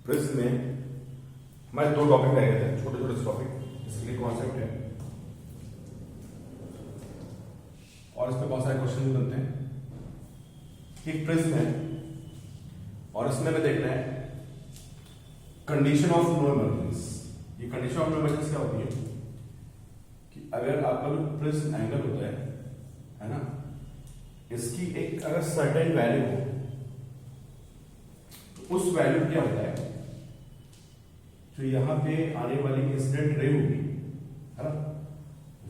Prism में हमारे दो टॉपिक रह गए थे, छोटे छोटे टॉपिक, इसके कॉन्सेप्ट है और इस पे बहुत सारे क्वेश्चन भी बनते हैं। एक प्रिज्म है और इसमें हमें देखना है कंडीशन ऑफ नो इमर्जेंस। ये कंडीशन ऑफ नो इमर्जेंस क्या होती है कि अगर आपका जो प्रिज्म एंगल होता है ना, इसकी एक अगर सर्टेन वैल्यू हो तो उस वैल्यू क्या होता है, जो यहां पे आने वाली इंसिडेंट रे होगी है ना,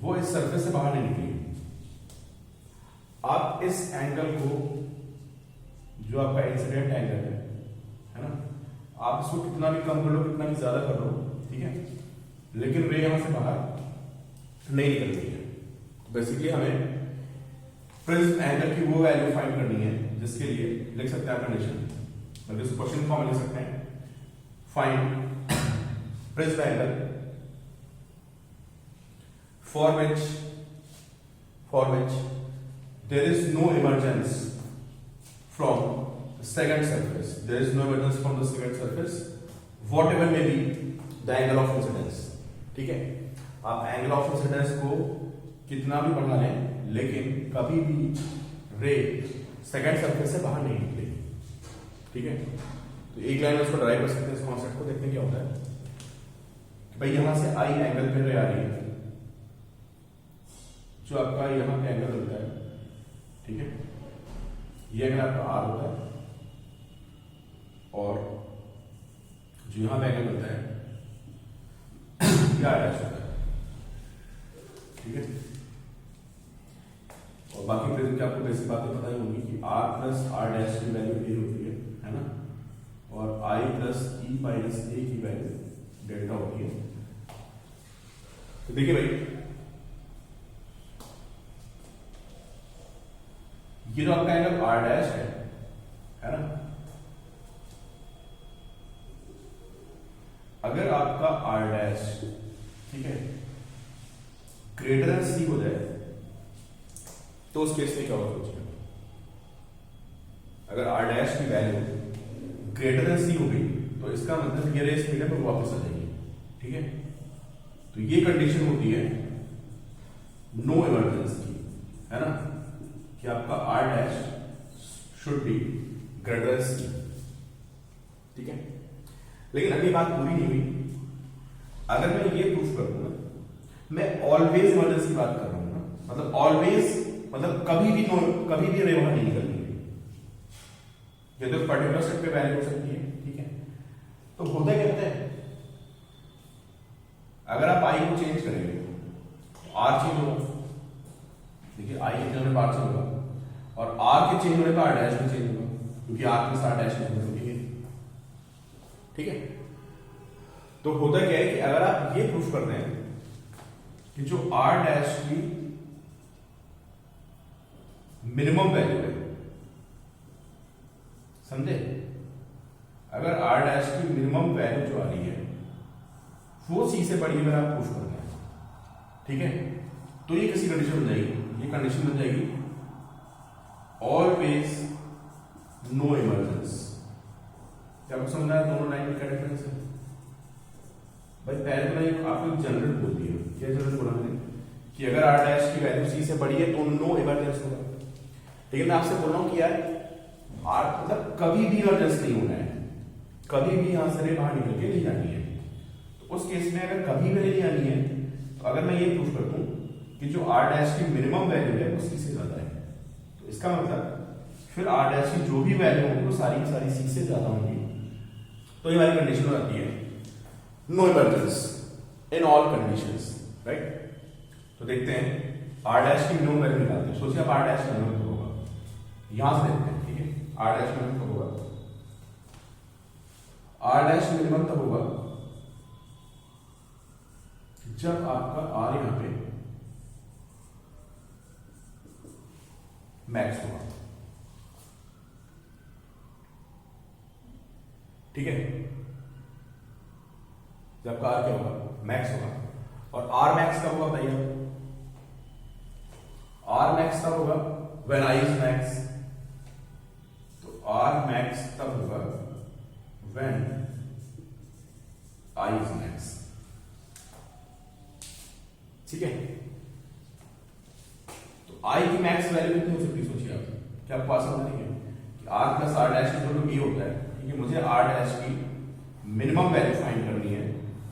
वो इस सरफेस से बाहर नहीं निकलेगी। आप इस एंगल को, जो आपका इंसिडेंट एंगल है ना, आप इसको कितना भी कम कर लो, कितना भी ज्यादा कर लो, ठीक है, लेकिन रे यहां से बाहर नहीं निकल रही है। तो बेसिकली हमें प्रिज्म एंगल की वो वैल्यू फाइंड करनी है जिसके लिए लिख सकते हैं कंडीशन, मतलब इस क्वेश्चन फॉर्म में लिख सकते हैं, find prism angle for which there is no emergence from the second surface, there is no emergence from the second surface, whatever may be the angle of incidence। ठीक है, आप angle of incidence को कितना भी बढ़ा लें, लेकिन कभी भी रे सेकंड सरफेस से बाहर नहीं निकलेगी। ठीक है, तो एक लाइन में इसको ड्राइव कर सकते हैं, इस कॉन्सेप्ट को देखते हैं क्या होता है कि भाई यहां से आई एंगल पे रे आ रही है, जो आपका यहां पे एंगल होता है, ठीक है, ये एंगल आपका आर होता है और जो यहां पे एंगल होता है ये आर डैश होता है। ठीक है, और बाकी प्रिज्म की आपको बेसिक बातें पता ही होंगी कि आर प्लस आर डैश की वैल्यू ए होती है ना, और आई प्लस ई माइनस ए की वैल्यू डेल्टा होती है। तो देखिए भाई, ये जो आपका एंगल आर डैश है ना, अगर आपका आर डैश, ठीक है, ग्रेटर देन सी हो जाए तो उस केस में क्या होगा सोचिए। अगर आर डैश की वैल्यू ग्रेटर देन सी हो गई तो इसका मतलब ये रेस मीडियम पर वापस आ जाएगी। ठीक है, तो ये कंडीशन होती है नो इमर्जेंस की, है ना, कि आपका R dash should be greater than C. ठीक है, लेकिन अभी बात पूरी नहीं हुई। अगर मैं ये प्रूफ कर दूंगा, मैं ऑलवेज इमर्जेंस की बात कर रहा हूं ना, मतलब ऑलवेज, मतलब कभी भी रे वहां नहीं निकलनी है, ये तो पर्टिकुलर सेट पे वैल्यू हो सकती है। ठीक है, तो होता क्या होता है, अगर आप आई को चेंज करेंगे तो आर चेंज होगा। देखिए, आई के चेंज होने पर आर चेंज होगा और आर के चेंज होने पर आर डैश भी चेंज होगा, क्योंकि आर प्लस आर डैश में होगी। ठीक है, तो होता क्या है कि अगर आप ये प्रूफ करते हैं कि जो आर डैश की मिनिमम वैल्यू है, समझे, अगर आर डैश की मिनिमम वैल्यू जो आ रही है वो सी से बड़ी है, अगर आप प्रूफ करते हैं, ठीक है, तो ये किसी कंडीशन बन जाएगी, ये कंडीशन बन जाएगी ऑलवेज नो इमर्जेंस। क्या आपको समझ आया दोनों लाइन में क्या डिफरेंस है? भाई पहले तो मैंने आपको जनरल बोल दिया, क्या जनरल बोला मैंने कि अगर आर डैश की वैल्यू सी से बड़ी है तो नो इमर्जेंस होगा। लेकिन मैं आपसे बोल रहा हूं कि यार आर मतलब कभी भी इमरजेंस नहीं होना है, कभी भी यहां से रे बाहर निकल के नहीं जानी है। तो उस केस में अगर कभी भी नहीं आनी है, तो अगर मैं ये प्रूफ कर दूं कि जो आर डैश की मिनिमम वैल्यू है वो सी से ज्यादा है, तो इसका मतलब फिर आर डैश की जो भी वैल्यू होगी वो सारी की सारी सी से ज्यादा होंगी। तो ये हमारी कंडीशन हो जाती है no emergence in all conditions, right. तो देखते हैं आर डैश की मिनिमम वैल्यू निकालते हैं। सोचिए आप आर डैश का मिनिमम होगा, यहां से देखते हैं, ठीक है, आर डैश मिनिमम कब होगा, आर डैश मिनिमम तब होगा जब आपका आर यहां पे मैक्स होगा। ठीक है, जब का आर क्या होगा, मैक्स होगा। और आर मैक्स कब होगा भैया, आर मैक्स तब होगा व्हेन आई इज मैक्स। तो आर मैक्स तब होगा व्हेन आई इज मैक्स। ठीक है, तो आई की मैक्स वैल्यू कितनी हो सकती है? सोचिए आप, क्या आपको आसान नहीं है कि R plus R dash equal to B होता है। ठीक है, मुझे आर डैश की मिनिमम वैल्यू फाइंड करनी है,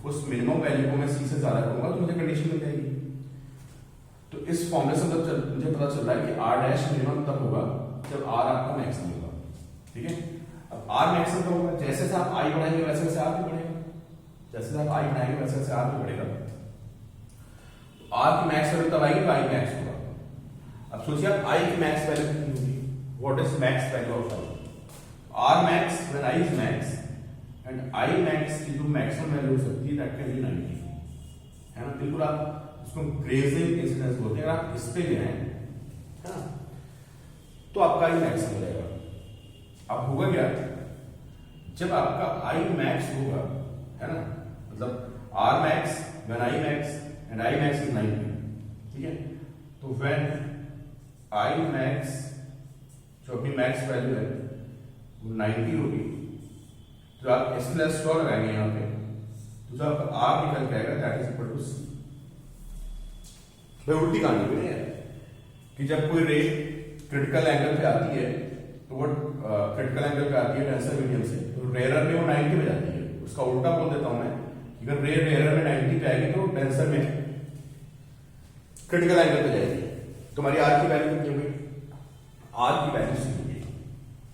उस मिनिमम वैल्यू को मैं सी से ज्यादा करूंगा तो मुझे कंडीशन मिल जाएगी। तो इस फॉर्मूले से मुझे पता चल रहा है कि आर डैश मिनिमम तब होगा जब आर आपका मैक्सिमम होगा। ठीक है, अब आर मैक्सिमम कब होगा? जैसे जैसे आप आई बढ़ाएंगे वैसे वैसे आर भी बढ़ेगा, जैसे जैसे आप आई बढ़ाएंगे वैसे वैसे आर भी बढ़ेगा। तो आर की मैक्स वैल्यू तब आएगी तो आई मैक्स होगा। अब सोचिए आप आई की मैक्स वैल्यू कितनी होगी? What is max value of I? R max when I is max and I max की जो मैक्सिमम वैल्यू हो सकती है दैट कैन बी 90, है ना? बिल्कुल आप उसको ग्रेजिंग इंसिडेंस बोलते हैं। अगर आप इस पे गए है ना तो आपका आई मैक्स हो जाएगा। अब होगा क्या, जब आपका आई मैक्स होगा, है ना, मतलब R max when I max and I max is 90। ठीक है, तो व्हेन आई मैक्स जो अपनी मैक्स वैल्यू है वो 90 होगी, तो आप एस प्लस स्टोर लगाएंगे यहाँ पे, तो जो आपका आर निकल के आएगा दैट इज इक्वल टू सी। भाई उल्टी कहानी भी नहीं है कि जब कोई रे क्रिटिकल एंगल पे आती है तो वो क्रिटिकल एंगल पे आती है टेंसर मीडियम से, तो रेयर में वो 90 पे जाती है। उसका उल्टा बोल देता हूं मैं, अगर रे रेयर में 90 पे आएगी तो टेंसर में क्रिटिकल एंगल पे जाएगी। तुम्हारी आर की वैल्यू कितनी होगी? आर की वैल्यू सी होगी।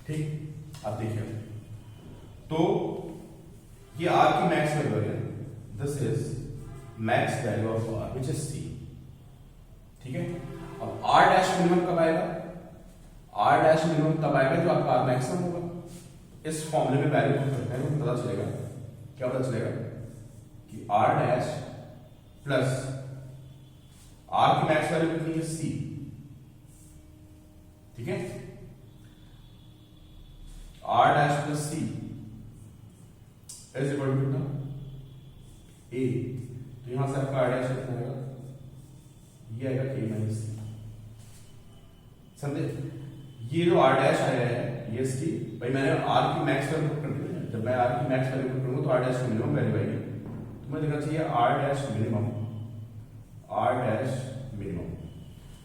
ठीक, आप देखिए, तो ये आर की मैक्स वैल्यू है, this is max value of R which is C. ठीक है, अब आर डैश मिनिमम कब आएगा? आर डैश मिनिमम तब आएगा जो आपका आर मैक्सिमम होगा। इस फॉर्मूले में वैल्यू पुट करते हैं तो पता चलेगा, क्या पता चलेगा कि आर डैश प्लस आर की मैक्स वैल्यू कितनी है? सी। ठीक है, R dash plus C is equal to कितना? ए। तो यहां से आपका आर डैश कितना आएगा? ये आएगा ए माइनस सी। समझे? ये जो आर डैश आया है ये इसकी, भाई मैंने आर की मैक्स वैल्यू पुट कर दी है। जब मैं आर की मैक्स वैल्यू पुट करूंगा तो आर डैश की मिनिमम वैल्यू आएगी, तो मुझे देखना चाहिए R dash minimum, R dash minimum.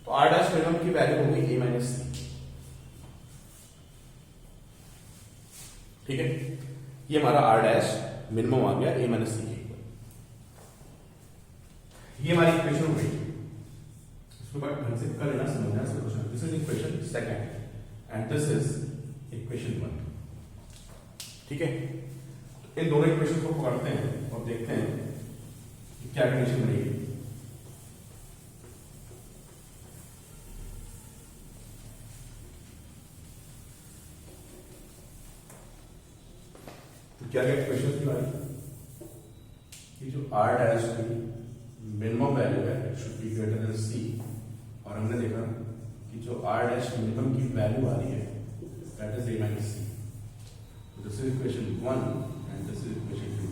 तो आर डैश मिनिमम की वैल्यू होगी ए माइनस सी। ठीक है, ये हमारा आर डैश मिनिमम आ गया ए माइनस सी के इक्वल। ये हमारी इक्वेशन हो गई। इसके बाद ढंग से कर लेना, समझना solution. This is equation second and this is equation 1। ठीक है, तो इन दोनों इक्वेशन को पकड़ते हैं और देखते हैं कि क्या कंडीशन बनेगी। तो क्या क्या इक्वेशन की बात कि जो आर डैश की मिनिमम वैल्यू है it should be greater than C, और हमने देखा कि जो आर डैश मिनिमम की वैल्यू आ रही है that is A minus C. तो this is equation 1 and this is equation 2।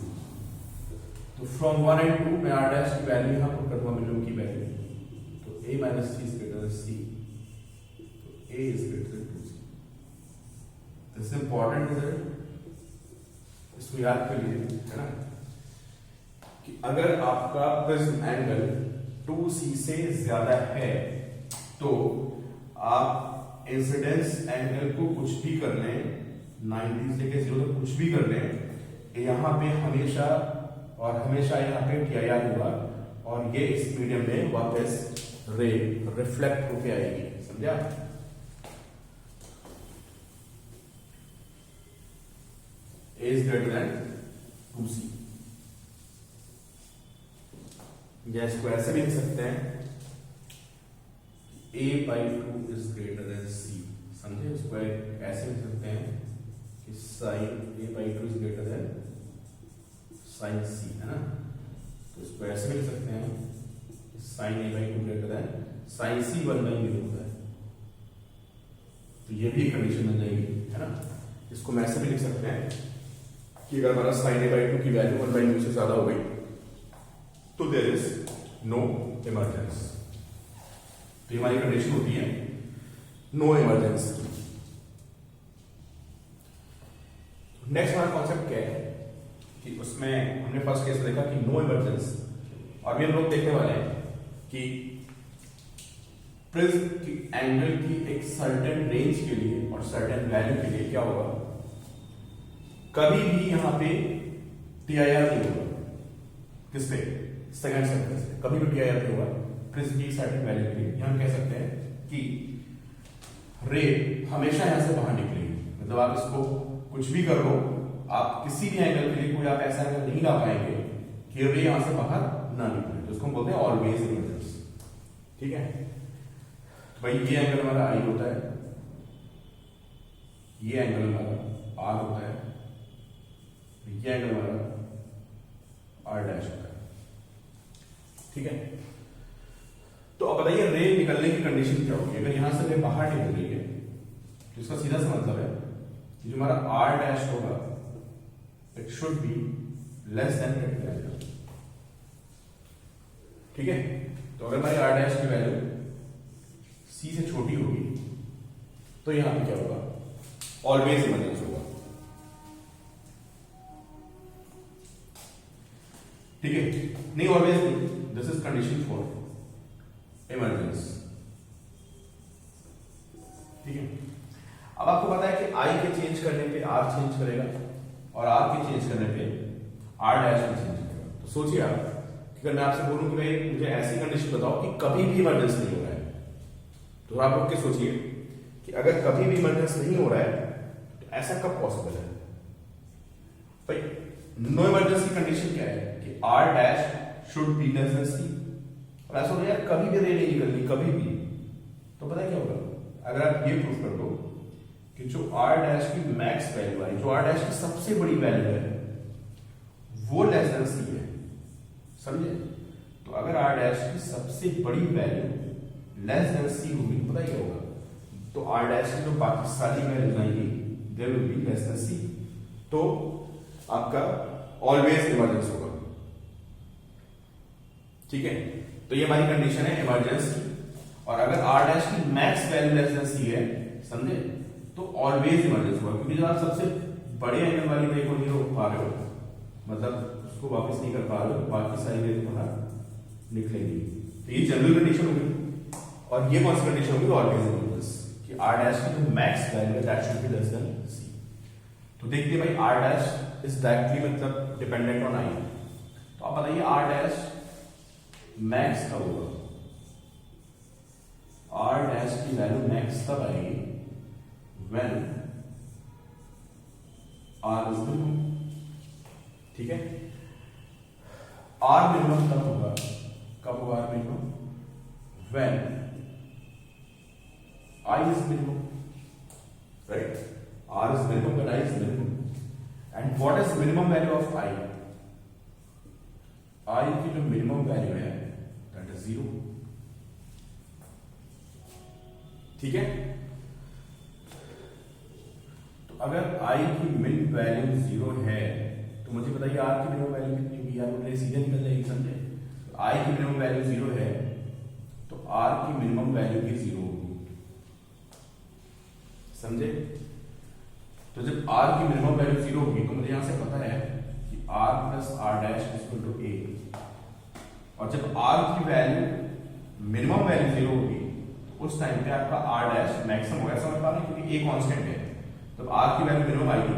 तो फ्रॉम 1 एंड 2 में आर डैश की वैल्यू यहां पुट करूंगा मिनिमम की वैल्यू, तो A minus C is greater than C, तो ए इज ग्रेटर देन 2सी। दिस इज इंपॉर्टेंट रिजल्ट, इसको याद कर लीजिए, है ना, कि अगर आपका प्रिज्म एंगल 2c से ज्यादा है तो आप इंसिडेंस एंगल को कुछ भी कर लें, 90 से लेकर 0 तक कुछ भी कर लें, यहां पे हमेशा और हमेशा यहाँ पे TIR होगा और ये इस मीडियम में वापस रे रिफ्लेक्ट होके आएगी। समझा? A is greater than 2c। या इसको ऐसे भी लिख सकते हैं a/2 is greater than c। समझे? इसको ऐसे लिख सकते हैं कि sin a/2 is greater than sin c, है ना। तो इसको ऐसे भी लिख सकते हैं sin a/2 greater than sin c 1/μ होता है। तो ये भी कंडीशन बन जाएगी, है ना। इसको मैं ऐसे भी लिख सकते हैं कि अगर हमारा sin a/2 की वैल्यू 1/μ से ज्यादा हो गई तो देयर इज नो इमरजेंस। तो हमारी कंडीशन होती है नो इमरजेंस। नेक्स्ट हमारा कॉन्सेप्ट क्या है कि उसमें हमने फर्स्ट केस देखा कि नो इमरजेंस, और भी हम लोग देखने वाले हैं कि प्रिज्म की एंगल की एक सर्टेन रेंज के लिए और सर्टेन वैल्यू के लिए क्या होगा, कभी भी यहां पे टीआईआर नहीं होगा। किस पे? सेकंड सर्कल पे कभी भी टीआईआर नहीं होगा प्रिज्म की सर्टेन वैल्यू के लिए। यहां कह सकते हैं कि रे हमेशा यहां से बाहर निकलेगी, मतलब आप इसको कुछ भी कर लो, आप किसी भी एंगल के लिए कोई आप ऐसा एंगल नहीं ला पाएंगे कि रे यहां से बाहर ना निकले, तो उसको हम बोलते हैं ऑलवेज इमर्जेंस। ठीक है, तो भाई ये एंगल हमारा आई होता है, ये एंगल हमारा आर होता है, ये एंगल हमारा आर डैश होता है। ठीक है, तो अब बताइए रे निकलने की कंडीशन क्या होगी। अगर यहां से रे बाहर निकल रही है तो इसका सीधा सा मतलब है कि जो हमारा आर डैश होगा it should be less then capital L. ठीक है, तो अगर हमारी आर डैश की वैल्यू सी से छोटी होगी तो यहां पे क्या होगा, ऑलवेज इमरजेंस होगा। ठीक है, नहीं ऑलवेज नहीं, this is condition for emergence. ठीक है, अब आपको पता है कि आई के चेंज करने पे आर चेंज करेगा और आर के चेंज करने पे आर डैश भी चेंज करेगा। तो सोचिए आप कि अगर मैं आपसे बोलूं कि भाई मुझे ऐसी कंडीशन बताओ कि कभी भी इमरजेंस नहीं हो रहा है, तो आप लोग क्या सोचिए कि अगर कभी भी इमरजेंस नहीं हो रहा है तो ऐसा कब पॉसिबल है। भाई नो इमरजेंस की कंडीशन क्या है कि R dash should be less than C, और ऐसा हो यार कभी भी रे नहीं निकलनी कभी भी, तो पता है क्या होगा, अगर आप ये प्रूफ कर दो कि जो आर डैश की मैक्स वैल्यू है, जो आर डैश की सबसे बड़ी वैल्यू है वो लेस देन सी है, समझे। तो अगर आर डैश की सबसे बड़ी वैल्यू लेस देन सी होगी तो पता क्या होगा, तो आर डैश की जो बाकी सारी वैल्यूज आएंगी they will be less than C, तो आपका ऑलवेज इमरजेंस होगा। ठीक है, तो ये हमारी कंडीशन है इमरजेंस की, और अगर आर डैश की मैक्स वैल्यू लेस देन सी है, समझे, तो ऑलवेज इमरजेंस होगा, क्योंकि जब आप सबसे बड़े एंगल वाली रे को नहीं रोक पा रहे हो, मतलब उसको वापस नहीं कर पा रहे हो, बाकी सारी रे बाहर निकलेंगी। तो ये जनरल कंडीशन होगी, और ये कौन सी कंडीशन होगी, ऑलवेज इमरजेंस, कि आर डैश की जो मैक्स वैल्यू है that should be less than C. तो देखिए भाई आर डैश इज डायरेक्टली मतलब डिपेंडेंट ऑन आई, तो आप बताइए आर डैश मैक्स कब होगा, आर डैश की वैल्यू मैक्स तब आएगी व्हेन आर इज मिनिमम। ठीक है, आर मिनिमम तब होगा, कब होगा R minimum, when I is minimum, right. R is minimum when I is minimum, and what is minimum value of I, I की जो मिनिमम वैल्यू है दैट इज 0। ठीक है, तो अगर आई की मिन वैल्यू 0 है तो मुझे बताइए आर की मिनिमम वैल्यू कितनी होगी, यार मुझे सीधे निकल जाएगी, समझे। तो आई की मिनिमम वैल्यू 0 है तो आर की मिनिमम वैल्यू भी 0 होगी, समझे। तो जब आर की मिनिमम वैल्यू 0 होगी तो मुझे यहां से पता है कि R plus R dash is equal to A, और जब आर की वैल्यू मिनिमम वैल्यू 0 होगी तो उस टाइम पे आपका आर डैश मैक्सिमम होगा, समझ पा रहे हैं, क्योंकि ए कांस्टेंट है। जब आर की वैल्यू मिनिमम आएगी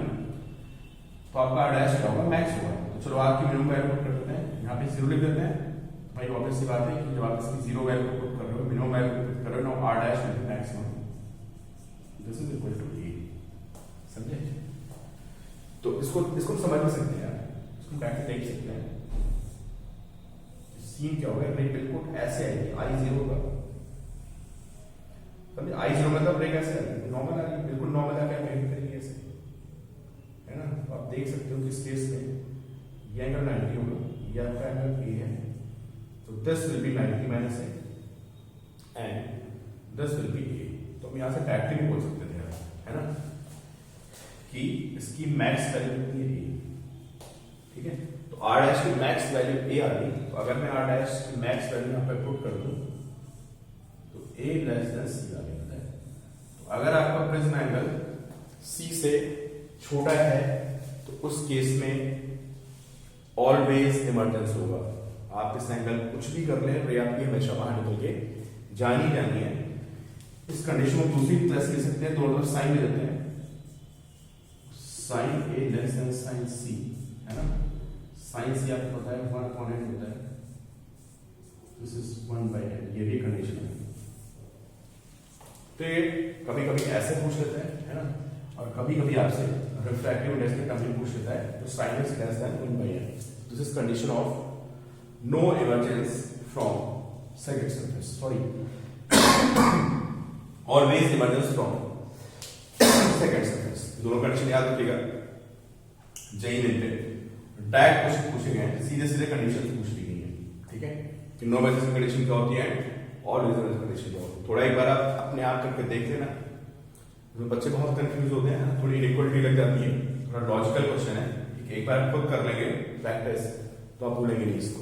तो आपका आर डैश क्या होगा, मैक्स होगा। तो चलो आर की मिनिमम वैल्यू पुट कर देते हैं, यहाँ पे 0 लिख देते हैं। भाई ऑब्वियस सी बात है कि जब आप इसकी 0 वैल्यू को पुट कर रहे हो, मिनिमम वैल्यू को पुट कर रहे हो, R dash will be maximum, this is equal to A, समझे। तो इसको समझ भी सकते हैं यार, इसको बैठ देख सकते हैं सीन क्या होगा, भाई बिल्कुल ऐसे आएगी, आई 0 का, समझे। आई 0 मतलब ब्रेक ऐसे आएगी, नॉर्मल आ रही है, बिल्कुल नॉर्मल आके आप तरीके से, है ना। तो आप देख सकते हो कि इस केस में ये एंगल 90 होगा, ये आपका एंगल ए है, तो this will be 90 minus A and this will be A. तो हम यहां से डायरेक्टली भी बोल सकते थे यार, है ना, कि इसकी मैक्स वैल्यू कितनी है ए। ठीक है, तो आर डैश की मैक्स वैल्यू ए आ गई, तो अगर मैं आर डैश की मैक्स वैल्यू यहां पे पुट कर दूं तो ए लेस देन सी आ गया है। तो अगर आपका प्रिज्म एंगल सी से छोटा है तो उस केस में ऑलवेज इमरजेंस होगा। आप इस एंगल कुछ भी कर लें, रे आपकी हमेशा बाहर निकल के जानी है। इस कंडीशन को दूसरी तरह से लिख सकते हैं, दोनों तरफ साइन ले लेते हैं, साइन ए लेस देन साइन सी, है ना। साइन सी आपको पता है 1/n होता है, दिस इज 1/n, ये भी कंडीशन है। तो ये कभी कभी ऐसे पूछ लेते हैं, है ना, और कभी कभी आपसे रिफ्रैक्टिव इंडेक्स के टर्म में पूछ लेता है, तो sine x less than 1/n, this is condition of no emergence from second surface, sorry always emergence from second surface. दोनों कंडीशन याद रखिएगा। जेई में डायरेक्ट क्वेश्चन पूछे गए, सीधे सीधे कंडीशन पूछ ली गई है, ठीक है, कि नो इमरजेंस कंडीशन क्या होती है, ऑलवेज इमरजेंस कंडीशन क्या होती है। थोड़ा एक बार आप अपने आप करके देख लेना, तो बच्चे बहुत कंफ्यूज होते हैं, थोड़ी इनइक्वालिटी लग जाती है, थोड़ा लॉजिकल क्वेश्चन है, एक बार खुद कर लेंगे प्रैक्टिस तो आप भूलेंगे नहीं इसको।